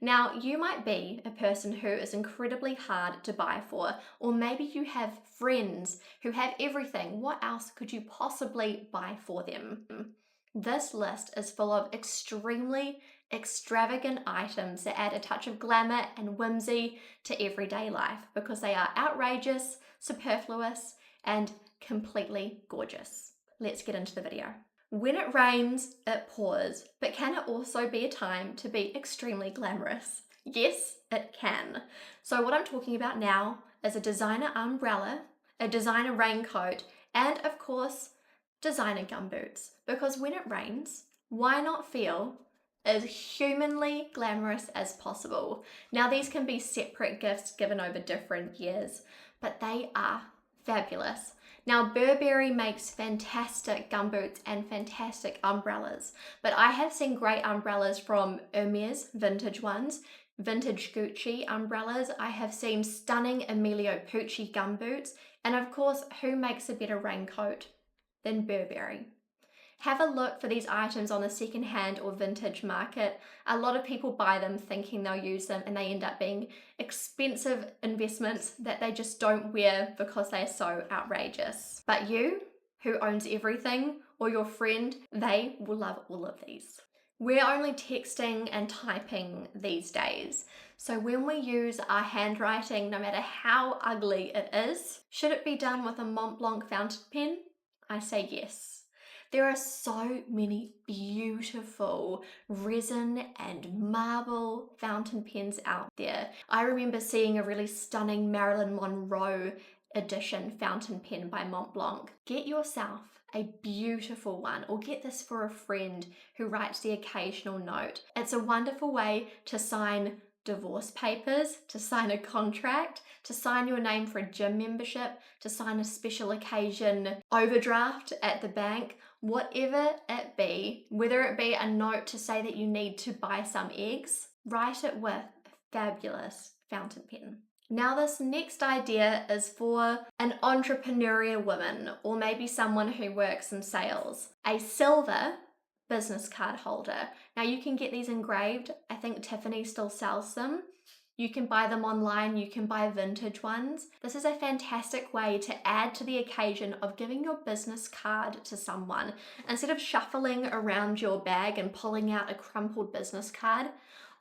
Now, you might be a person who is incredibly hard to buy for, or maybe you have friends who have everything. What else could you possibly buy for them? This list is full of extremely extravagant items that add a touch of glamour and whimsy to everyday life because they are outrageous, superfluous, and completely gorgeous. Let's get into the video. When it rains, it pours, but can it also be a time to be extremely glamorous? Yes, it can. So what I'm talking about now is a designer umbrella, a designer raincoat, and of course, designer gumboots. Because when it rains, why not feel as humanly glamorous as possible? Now, these can be separate gifts given over different years, but they are fabulous. Now, Burberry makes fantastic gumboots and fantastic umbrellas, but I have seen great umbrellas from Hermes, vintage ones, vintage Gucci umbrellas. I have seen stunning Emilio Pucci gumboots, and of course, who makes a better raincoat than Burberry? Have a look for these items on the second-hand or vintage market. A lot of people buy them thinking they'll use them, and they end up being expensive investments that they just don't wear because they're so outrageous. But you, who owns everything, or your friend, they will love all of these. We're only texting and typing these days. So when we use our handwriting, no matter how ugly it is, should it be done with a Mont Blanc fountain pen? I say yes. There are so many beautiful resin and marble fountain pens out there. I remember seeing a really stunning Marilyn Monroe edition fountain pen by Mont Blanc. Get yourself a beautiful one, or get this for a friend who writes the occasional note. It's a wonderful way to sign divorce papers, to sign a contract, to sign your name for a gym membership, to sign a special occasion overdraft at the bank, whatever it be, whether it be a note to say that you need to buy some eggs, write it with a fabulous fountain pen. Now, this next idea is for an entrepreneurial woman, or maybe someone who works in sales. A silver business card holder. Now, you can get these engraved. I think Tiffany still sells them. You can buy them online, you can buy vintage ones. This is a fantastic way to add to the occasion of giving your business card to someone. Instead of shuffling around your bag and pulling out a crumpled business card,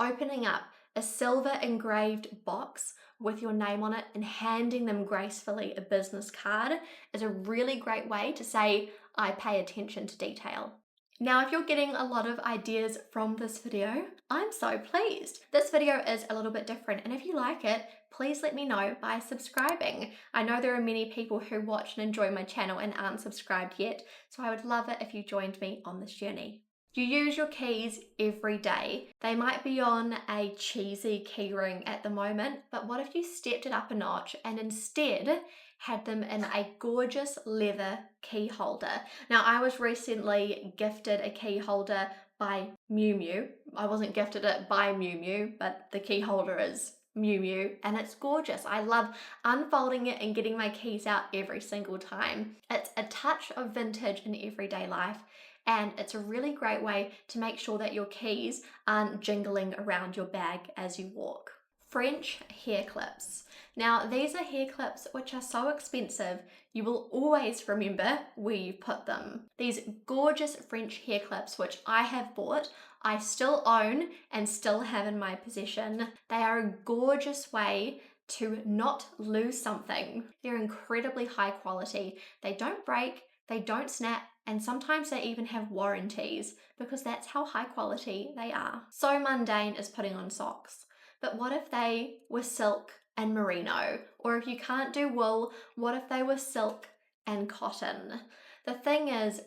opening up a silver engraved box with your name on it and handing them gracefully a business card is a really great way to say, I pay attention to detail. Now, if you're getting a lot of ideas from this video, I'm so pleased. This video is a little bit different, and if you like it, please let me know by subscribing. I know there are many people who watch and enjoy my channel and aren't subscribed yet, so I would love it if you joined me on this journey. You use your keys every day. They might be on a cheesy key ring at the moment, but what if you stepped it up a notch and instead had them in a gorgeous leather key holder? Now, I was recently gifted a key holder by Miu Miu. I wasn't gifted it by Miu Miu, but the key holder is Miu Miu, and it's gorgeous. I love unfolding it and getting my keys out every single time. It's a touch of vintage in everyday life, and it's a really great way to make sure that your keys aren't jingling around your bag as you walk. French hair clips. Now, these are hair clips which are so expensive, you will always remember where you put them. These gorgeous French hair clips, which I have bought, I still own and still have in my possession. They are a gorgeous way to not lose something. They're incredibly high quality. They don't break, they don't snap, and sometimes they even have warranties because that's how high quality they are. So mundane is putting on socks. But what if they were silk and merino? Or if you can't do wool, what if they were silk and cotton? The thing is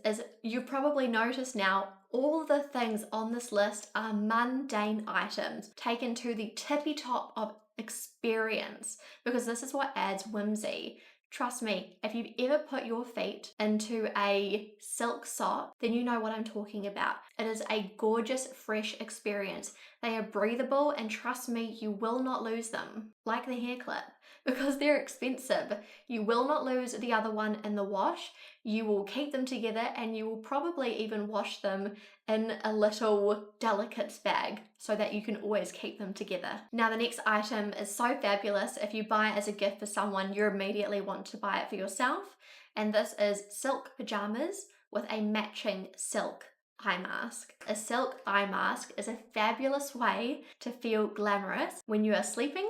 you've probably noticed now, all the things on this list are mundane items taken to the tippy top of experience, because this is what adds whimsy. Trust me, if you've ever put your feet into a silk sock, then you know what I'm talking about. It is a gorgeous, fresh experience. They are breathable, and trust me, you will not lose them, like the hair clip, because they're expensive. You will not lose the other one in the wash. You will keep them together, and you will probably even wash them in a little delicates bag so that you can always keep them together. Now, the next item is so fabulous. If you buy it as a gift for someone, you immediately want to buy it for yourself. And this is silk pajamas with a matching silk eye mask. A silk eye mask is a fabulous way to feel glamorous when you are sleeping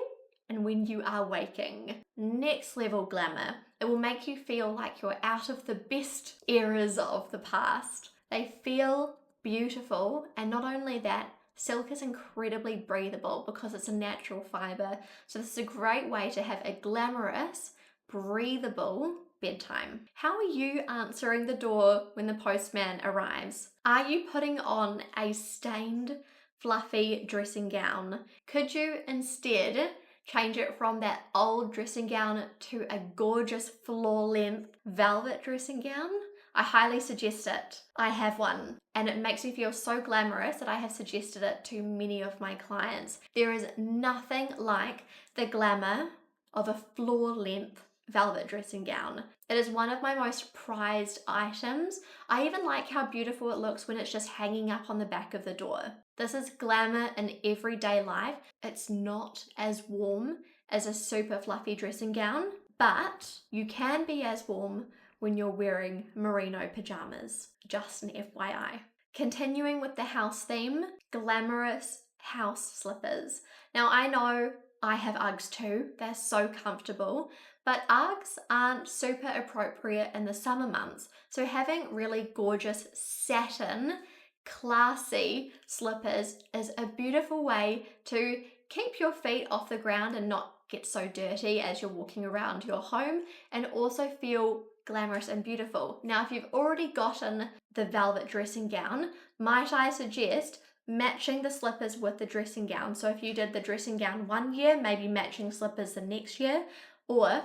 and when you are waking. Next level glamour. It will make you feel like you're out of the best eras of the past. They feel beautiful, and not only that, silk is incredibly breathable because it's a natural fiber. So this is a great way to have a glamorous, breathable bedtime. How are you answering the door when the postman arrives? Are you putting on a stained, fluffy dressing gown? Could you instead change it from that old dressing gown to a gorgeous floor-length velvet dressing gown? I highly suggest it. I have one, and it makes me feel so glamorous that I have suggested it to many of my clients. There is nothing like the glamour of a floor-length velvet dressing gown. It is one of my most prized items. I even like how beautiful it looks when it's just hanging up on the back of the door. This is glamour in everyday life. It's not as warm as a super fluffy dressing gown, but you can be as warm when you're wearing merino pajamas. Just an FYI. Continuing with the house theme, glamorous house slippers. Now I know I have Uggs too. They're so comfortable, but Uggs aren't super appropriate in the summer months. So having really gorgeous satin, classy slippers is a beautiful way to keep your feet off the ground and not get so dirty as you're walking around your home, and also feel glamorous and beautiful. Now, if you've already gotten the velvet dressing gown, might I suggest matching the slippers with the dressing gown? So if you did the dressing gown one year, maybe matching slippers the next year, or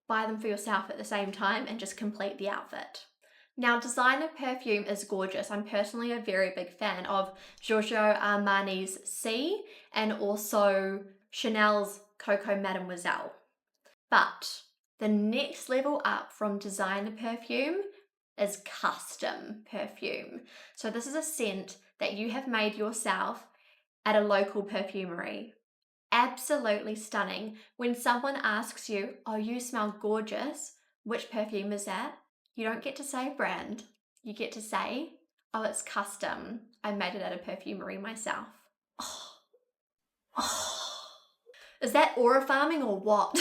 buy them for yourself at the same time and just complete the outfit. Now, designer perfume is gorgeous. I'm personally a very big fan of Giorgio Armani's C and also Chanel's Coco Mademoiselle. But the next level up from designer perfume is custom perfume. So this is a scent that you have made yourself at a local perfumery. Absolutely stunning. When someone asks you, oh, you smell gorgeous, which perfume is that? You don't get to say brand. You get to say, oh, it's custom. I made it at a perfumery myself. Oh. Oh. Is that aura farming or what?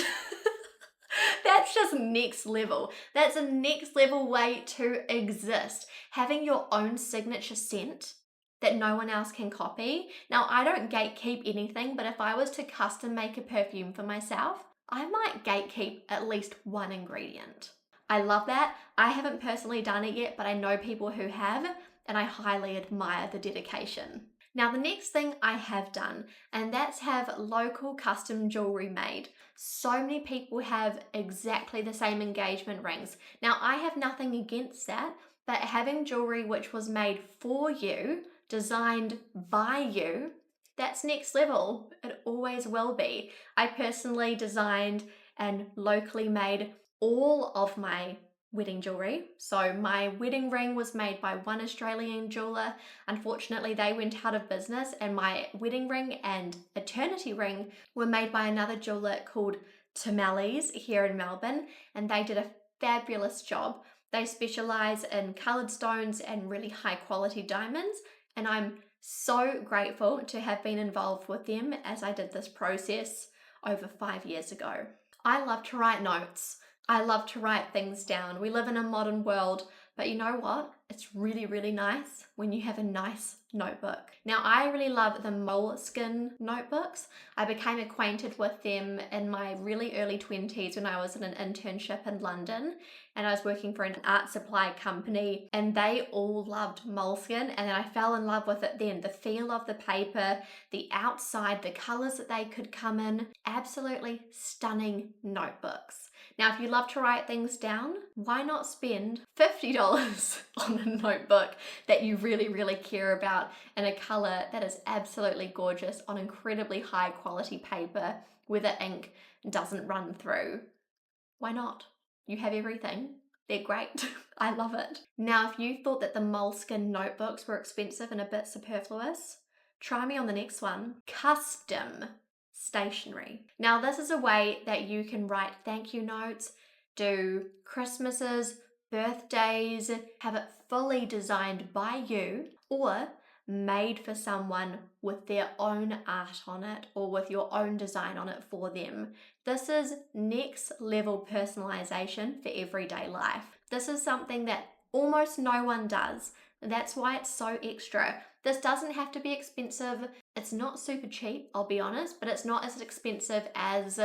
That's just next level. That's a next level way to exist. Having your own signature scent that no one else can copy. Now, I don't gatekeep anything, but if I was to custom make a perfume for myself, I might gatekeep at least one ingredient. I love that. I haven't personally done it yet, but I know people who have, and I highly admire the dedication. Now, the next thing I have done, and that's have local custom jewelry made. So many people have exactly the same engagement rings. Now, I have nothing against that, but having jewelry which was made for you, designed by you, that's next level. It always will be. I personally designed and locally made all of my wedding jewelry. So my wedding ring was made by one Australian jeweler. Unfortunately, they went out of business, and my wedding ring and eternity ring were made by another jeweler called Tamales here in Melbourne, and they did a fabulous job. They specialize in colored stones and really high quality diamonds, and I'm so grateful to have been involved with them as I did this process over 5 years ago. I love to write notes. I love to write things down. We live in a modern world, but you know what? It's really, really nice when you have a nice notebook. Now, I really love the moleskin notebooks. I became acquainted with them in my really early 20s when I was in an internship in London, and I was working for an art supply company, and they all loved moleskin, and then I fell in love with it then. The feel of the paper, the outside, the colors that they could come in, absolutely stunning notebooks. Now, if you love to write things down, why not spend $50 on on a notebook that you really, really care about in a color that is absolutely gorgeous on incredibly high quality paper where the ink doesn't run through. Why not? You have everything. They're great. I love it. Now, if you thought that the moleskin notebooks were expensive and a bit superfluous, try me on the next one. Custom stationery. Now, this is a way that you can write thank you notes, do Christmases, birthdays, have it fully designed by you or made for someone with their own art on it or with your own design on it for them. This is next level personalization for everyday life. This is something that almost no one does. That's why it's so extra. This doesn't have to be expensive. It's not super cheap, I'll be honest, but it's not as expensive as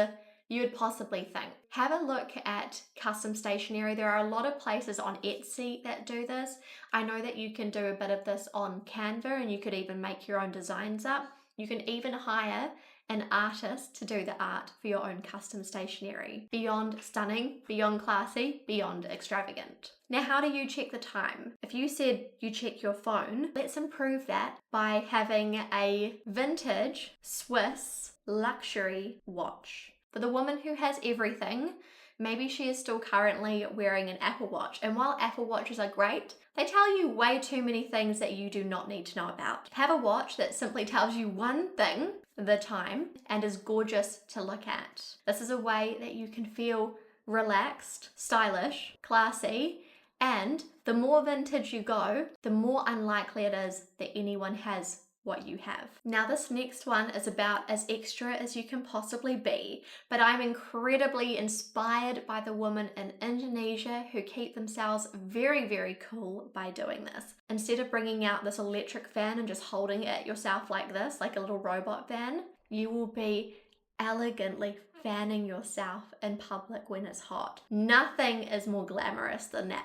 you would possibly think. Have a look at custom stationery. There are a lot of places on Etsy that do this. I know that you can do a bit of this on Canva and you could even make your own designs up. You can even hire an artist to do the art for your own custom stationery. Beyond stunning, beyond classy, beyond extravagant. Now, how do you check the time? If you said you check your phone, let's improve that by having a vintage Swiss luxury watch. For the woman who has everything, maybe she is still currently wearing an Apple Watch. And while Apple Watches are great, they tell you way too many things that you do not need to know about. Have a watch that simply tells you one thing, the time, and is gorgeous to look at. This is a way that you can feel relaxed, stylish, classy, and the more vintage you go, the more unlikely it is that anyone has what you have. Now, this next one is about as extra as you can possibly be, but I'm incredibly inspired by the women in Indonesia who keep themselves very, very cool by doing this. Instead of bringing out this electric fan and just holding it yourself like this, like a little robot fan, you will be elegantly fanning yourself in public when it's hot. Nothing is more glamorous than that.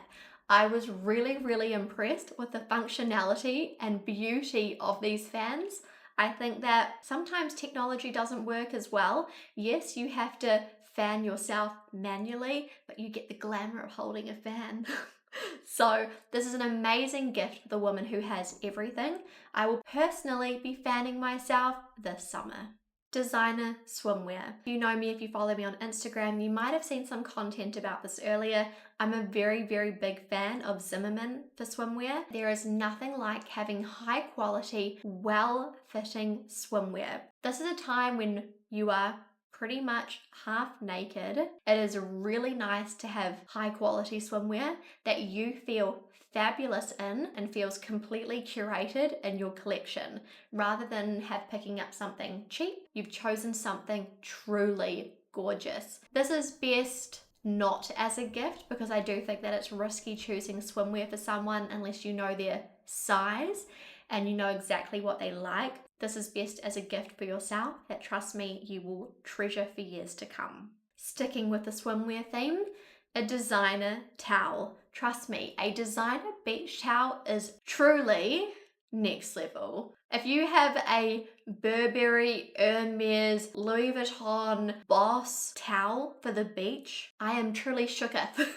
I was really, really impressed with the functionality and beauty of these fans. I think that sometimes technology doesn't work as well. Yes, you have to fan yourself manually, but you get the glamour of holding a fan. So this is an amazing gift for the woman who has everything. I will personally be fanning myself this summer. Designer swimwear. If you know me, if you follow me on Instagram, you might have seen some content about this earlier. I'm a very, very big fan of Zimmermann for swimwear. There is nothing like having high quality, well-fitting swimwear. This is a time when you are pretty much half naked. It is really nice to have high quality swimwear that you feel fabulous in and feels completely curated in your collection. Rather than picking up something cheap, you've chosen something truly gorgeous. This is best not as a gift because I do think that it's risky choosing swimwear for someone unless you know their size and you know exactly what they like. This is best as a gift for yourself that, trust me, you will treasure for years to come. Sticking with the swimwear theme, a designer towel. Trust me, a designer beach towel is truly next level. If you have a Burberry, Hermes, Louis Vuitton, Boss towel for the beach, I am truly shooketh.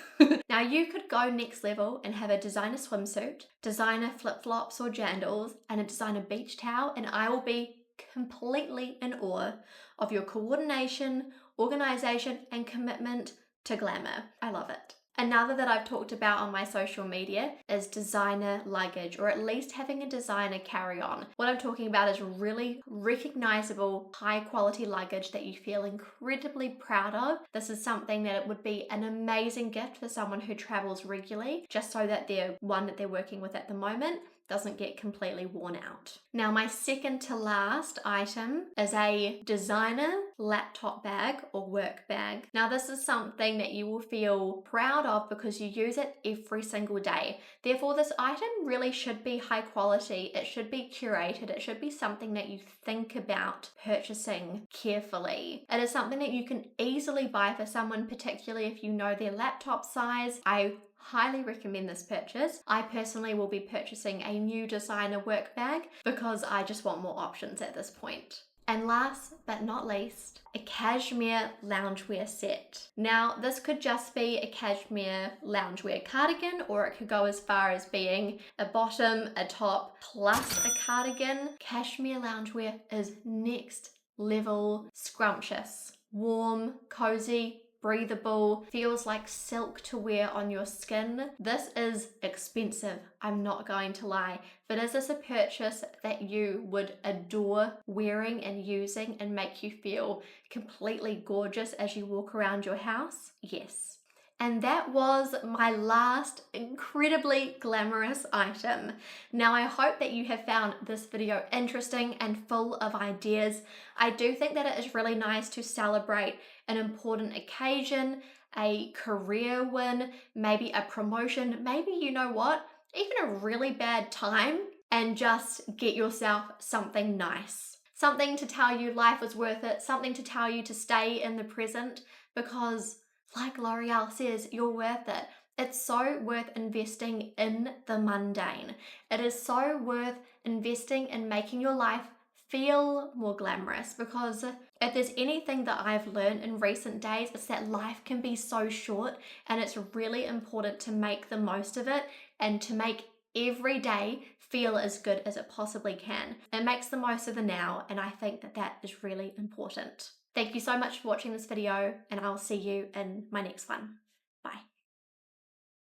Now you could go next level and have a designer swimsuit, designer flip-flops or jandals, and a designer beach towel, and I will be completely in awe of your coordination, organization, and commitment to glamour. I love it. Another that I've talked about on my social media is designer luggage, or at least having a designer carry-on. What I'm talking about is really recognizable, high quality luggage that you feel incredibly proud of. This is something that it would be an amazing gift for someone who travels regularly, just so that their one that they're working with at the moment doesn't get completely worn out. Now, my second to last item is a designer laptop bag or work bag. Now, this is something that you will feel proud of because you use it every single day. Therefore, this item really should be high quality. It should be curated. It should be something that you think about purchasing carefully. It is something that you can easily buy for someone, particularly if you know their laptop size. I highly recommend this purchase. I personally will be purchasing a new designer work bag because I just want more options at this point. And last but not least, a cashmere loungewear set. Now, this could just be a cashmere loungewear cardigan, or it could go as far as being a bottom, a top, plus a cardigan. Cashmere loungewear is next level scrumptious, warm, cozy, breathable, feels like silk to wear on your skin. This is expensive, I'm not going to lie, but is this a purchase that you would adore wearing and using and make you feel completely gorgeous as you walk around your house? Yes. And that was my last incredibly glamorous item. Now, I hope that you have found this video interesting and full of ideas. I do think that it is really nice to celebrate an important occasion, a career win, maybe a promotion, maybe, you know what, even a really bad time, and just get yourself something nice. Something to tell you life was worth it, something to tell you to stay in the present, because like L'Oreal says, you're worth it. It's so worth investing in the mundane. It is so worth investing in making your life feel more glamorous, because if there's anything that I've learned in recent days, it's that life can be so short, and it's really important to make the most of it and to make every day feel as good as it possibly can. It makes the most of the now, and I think that that is really important. Thank you so much for watching this video, and I'll see you in my next one. Bye.